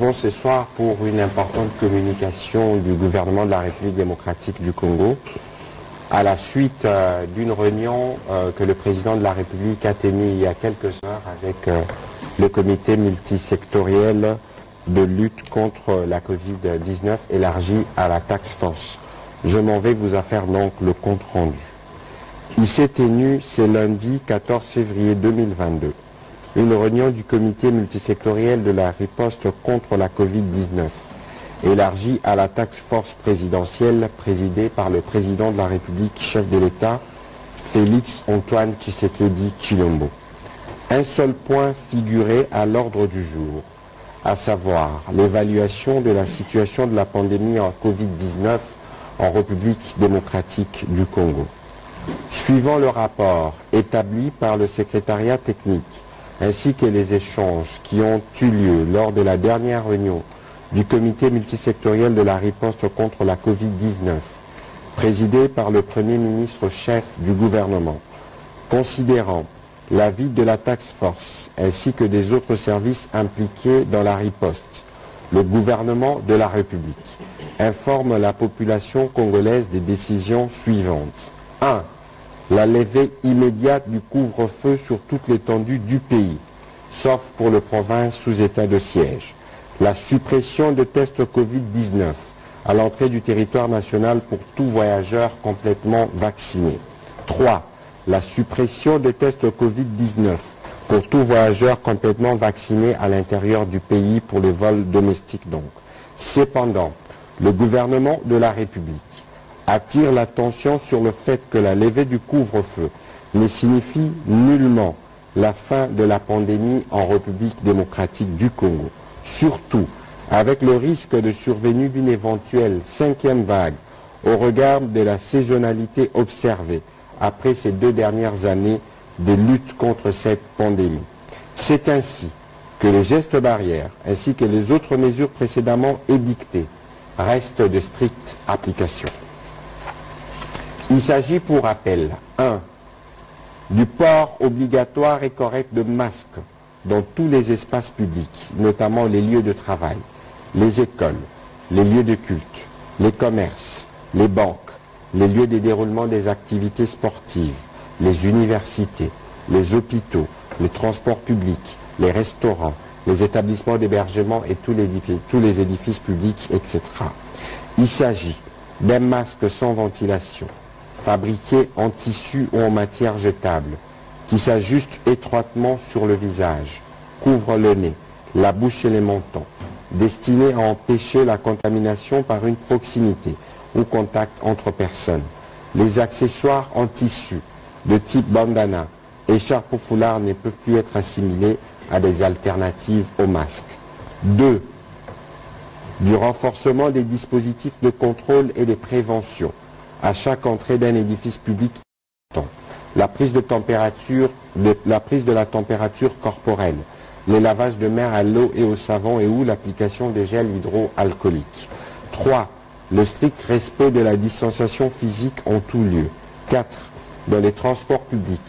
Bon, ce soir pour une importante communication du gouvernement de la République démocratique du Congo à la suite d'une réunion que le président de la République a tenue il y a quelques heures avec le comité multisectoriel de lutte contre la Covid-19 élargi à la task force. Je m'en vais vous faire donc le compte rendu. Il s'est tenu ce lundi 14 février 2022. Une réunion du comité multisectoriel de la riposte contre la Covid-19, élargie à la task force présidentielle présidée par le président de la République, chef de l'État, Félix Antoine Tshisekedi Tshilombo. Un seul point figurait à l'ordre du jour, à savoir l'évaluation de la situation de la pandémie en Covid-19 en République démocratique du Congo. Suivant le rapport établi par le secrétariat technique, ainsi que les échanges qui ont eu lieu lors de la dernière réunion du comité multisectoriel de la riposte contre la Covid-19, présidé par le Premier ministre chef du gouvernement, considérant l'avis de la task force ainsi que des autres services impliqués dans la riposte, le gouvernement de la République informe la population congolaise des décisions suivantes. 1. La levée immédiate du couvre-feu sur toute l'étendue du pays, sauf pour les provinces sous état de siège. La suppression de tests Covid-19 à l'entrée du territoire national pour tout voyageur complètement vacciné. 3. La suppression des tests Covid-19 pour tout voyageur complètement vacciné à l'intérieur du pays pour les vols domestiques donc. Cependant, le gouvernement de la République attire l'attention sur le fait que la levée du couvre-feu ne signifie nullement la fin de la pandémie en République démocratique du Congo. Surtout, avec le risque de survenue d'une éventuelle 5e vague au regard de la saisonnalité observée après ces 2 dernières années de lutte contre cette pandémie. C'est ainsi que les gestes barrières ainsi que les autres mesures précédemment édictées restent de stricte application. Il s'agit pour rappel 1. Du port obligatoire et correct de masques dans tous les espaces publics, notamment les lieux de travail, les écoles, les lieux de culte, les commerces, les banques, les lieux de déroulement des activités sportives, les universités, les hôpitaux, les transports publics, les restaurants, les établissements d'hébergement et tous les édifices publics, etc. Il s'agit d'un masque sans ventilation, fabriqué en tissu ou en matière jetable, qui s'ajuste étroitement sur le visage, couvre le nez, la bouche et les mentons, destiné à empêcher la contamination par une proximité ou contact entre personnes. Les accessoires en tissu de type bandana, écharpe ou foulard ne peuvent plus être assimilés à des alternatives au masque. 2. Du renforcement des dispositifs de contrôle et de prévention à chaque entrée d'un édifice public. La prise de la température corporelle, le lavage de mains à l'eau et au savon et ou l'application des gels hydroalcooliques. 3. Le strict respect de la distanciation physique en tout lieu. 4. Dans les transports publics,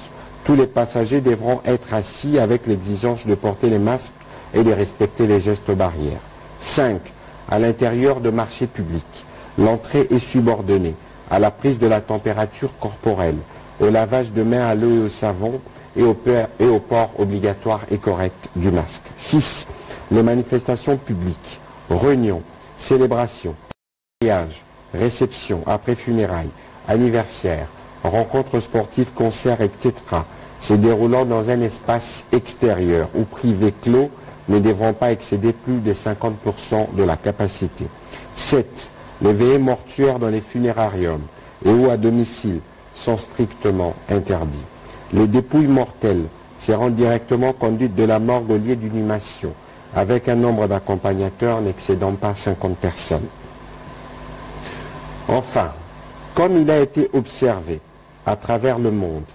tous les passagers devront être assis avec l'exigence de porter les masques et de respecter les gestes barrières. 5. À l'intérieur de marchés publics, l'entrée est subordonnée à la prise de la température corporelle, au lavage de mains à l'eau et au savon et au port obligatoire et correct du masque. 6. Les manifestations publiques, réunions, célébrations, mariages, réceptions, après funérailles, anniversaires, rencontres sportives, concerts, etc. se déroulant dans un espace extérieur ou privé clos ne devront pas excéder plus de 50% de la capacité. 7. Les veillées mortuaires dans les funérariums et ou à domicile sont strictement interdits. Les dépouilles mortelles seront directement conduites de la morgue au lieu d'inhumation, avec un nombre d'accompagnateurs n'excédant pas 50 personnes. Enfin, comme il a été observé à travers le monde,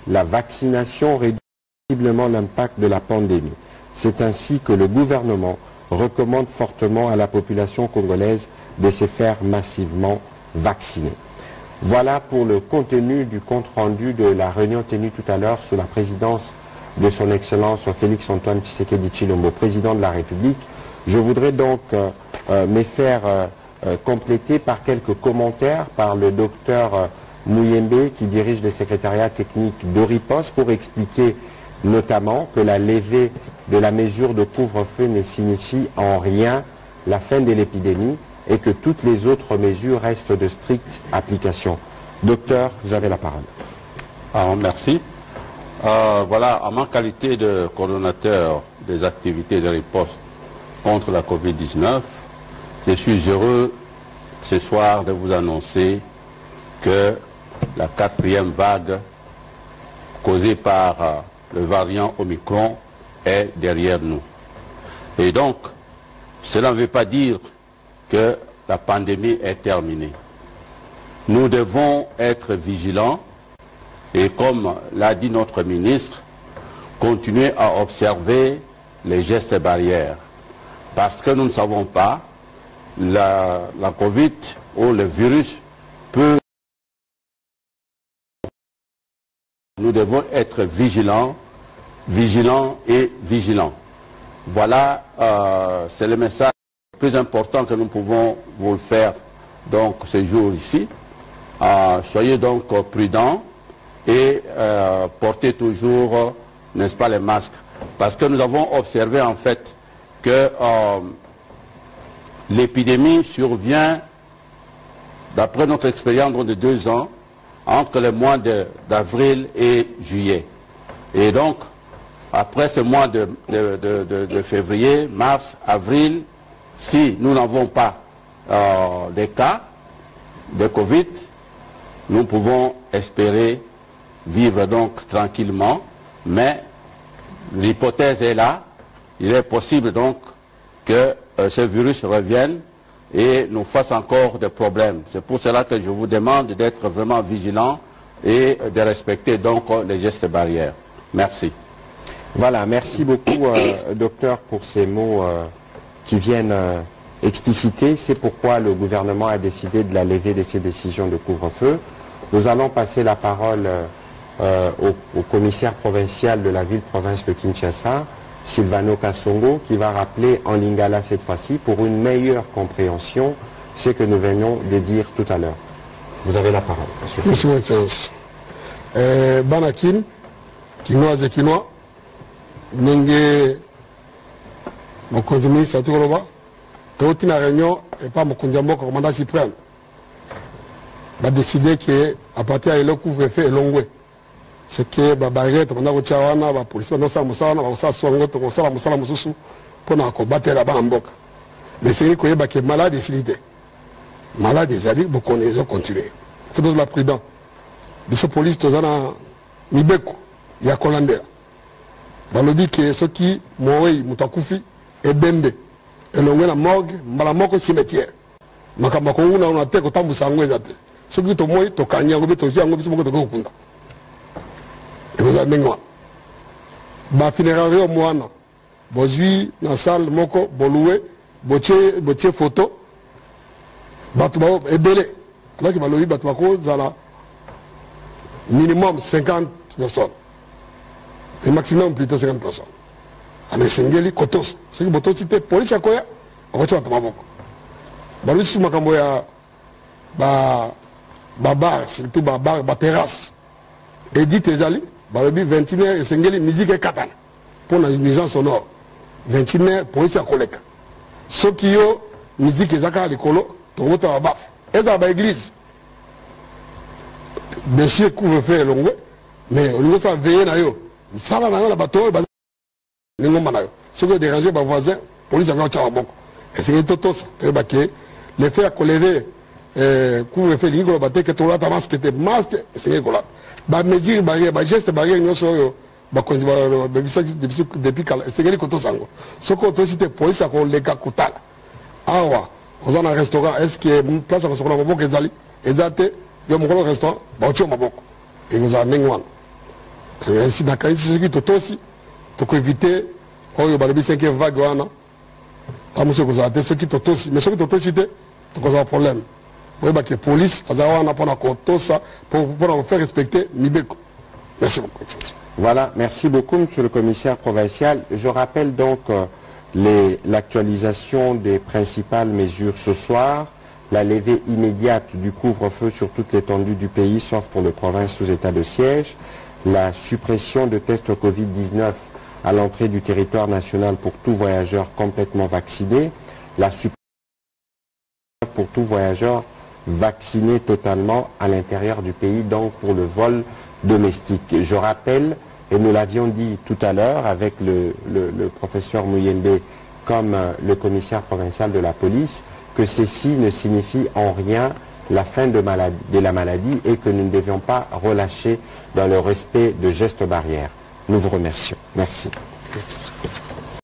la vaccination réduit sensiblement l'impact de la pandémie. C'est ainsi que le gouvernement recommande fortement à la population congolaise de se faire massivement vacciner. Voilà pour le contenu du compte-rendu de la réunion tenue tout à l'heure sous la présidence de son Excellence Félix Antoine Tshisekedi Tshilombo, président de la République, Je voudrais donc me faire compléter par quelques commentaires par le docteur Mouyembe qui dirige le secrétariat technique d'Oripos pour expliquer notamment que la levée de la mesure de couvre-feu ne signifie en rien la fin de l'épidémie et que toutes les autres mesures restent de stricte application. Docteur, vous avez la parole. Merci. Voilà, en ma qualité de coordonnateur des activités de riposte contre la Covid-19, je suis heureux ce soir de vous annoncer que la 4e vague causée par le variant Omicron est derrière nous. Et donc, cela ne veut pas dire que la pandémie est terminée. Nous devons être vigilants et, comme l'a dit notre ministre, continuer à observer les gestes barrières. Parce que nous ne savons pas, la Covid ou le virus peut... Nous devons être vigilants et vigilants. Voilà, c'est le message le plus important que nous pouvons vous le faire donc ce jour ici. Soyez donc prudents et portez toujours, n'est-ce pas, les masques. Parce que nous avons observé en fait que l'épidémie survient, d'après notre expérience de 2 ans, entre les mois d'avril et juillet. Et donc, après ce mois de février, mars, avril, si nous n'avons pas des cas de Covid, nous pouvons espérer vivre donc tranquillement, mais l'hypothèse est là. Il est possible donc que ce virus revienne et nous fasse encore des problèmes. C'est pour cela que je vous demande d'être vraiment vigilants et de respecter donc les gestes barrières. Merci. Voilà, merci beaucoup, docteur, pour ces mots qui viennent expliciter. C'est pourquoi le gouvernement a décidé de la levée de ces décisions de couvre-feu. Nous allons passer la parole au commissaire provincial de la ville-province de Kinshasa, Silvano Kassongo, qui va rappeler en lingala cette fois-ci pour une meilleure compréhension ce que nous venons de dire tout à l'heure. Vous avez la parole, monsieur. Monsieur Banakin, Kinois et Kinois, Nenge, mon ministre à Tourova, Théotine Réunion et pas mon condiambo, commandant suprême, va décider qu'à partir de le couvre-feu et l'ongoué. C'est que barrière tokona kochawana ba police no sa musana ba sa songo to kosala musala mususu pona ko batela ba mboka mais c'est que yeba que malade silité malade ezali beaucoup les continuer faut de la prudence biso police tozana mibeko ya kolandera balobi que ceux qui mourent mutakufi et bembe elongwe na morgue mbala moko cimetière makamba ko una on te ko tambusa ngweza te ceux qui to moyi to kanya ngo to yango biso moko to kokunda. Et vous avez dit, ma funéraire au moine, bozui, dans la salle, moko, boloué, botier photo, batouba, et belé. Alors qu'il va le batouba, zala, minimum 50 personnes. Et maximum plutôt 50 personnes. Mais c'est ngeli kotos. C'est que botos, c'était police à quoi? On va te battre moko. Balou, si ma kamboya, bar, surtout bar, terrasse. Et dit tes alliés. Balobi 21h et sengeli musique et katana pour la mise en sonore 21h police à collègue ceux qui ont musique et zaka likolo to wota wa baf eza ba église monsieur couvre-feu longue mais au niveau ça veiller na yo sala na la bateau ba ngomba na yo ceux qui déranger ba voisin police va tcha boko et c'est tout ça que ba que les faire coller couvre-feu likolo ba te que to la masque c'est que là ba mesure barrière ba geste barrière nyoso yo ba konzi ba depuis c'est que koto sango soko to cité police ko leka kutala awa on a un restaurant est-ce que place à soko na maboko ezali ezate yo mokolo restaurant ba otio maboko et nous a nengwan ainsi na kai ceux to tosi to ko éviter oyo ba lebi 5e vague wana pa muso ko zate ceux qui to tosi mais ceux qui to tosi te to ko za problème. Oui, bah, que la police, pour faire respecter Mibeko. Merci beaucoup. Voilà, merci beaucoup, monsieur le commissaire provincial. Je rappelle donc l'actualisation des principales mesures ce soir, la levée immédiate du couvre-feu sur toute l'étendue du pays, sauf pour les provinces sous état de siège, la suppression de tests Covid-19 à l'entrée du territoire national pour tout voyageur complètement vacciné, la suppression pour tout voyageur vacciné totalement à l'intérieur du pays, donc pour le vol domestique. Je rappelle, et nous l'avions dit tout à l'heure avec le professeur Muyembe comme le commissaire provincial de la police, que ceci ne signifie en rien la fin de la maladie et que nous ne devions pas relâcher dans le respect de gestes barrières. Nous vous remercions. Merci.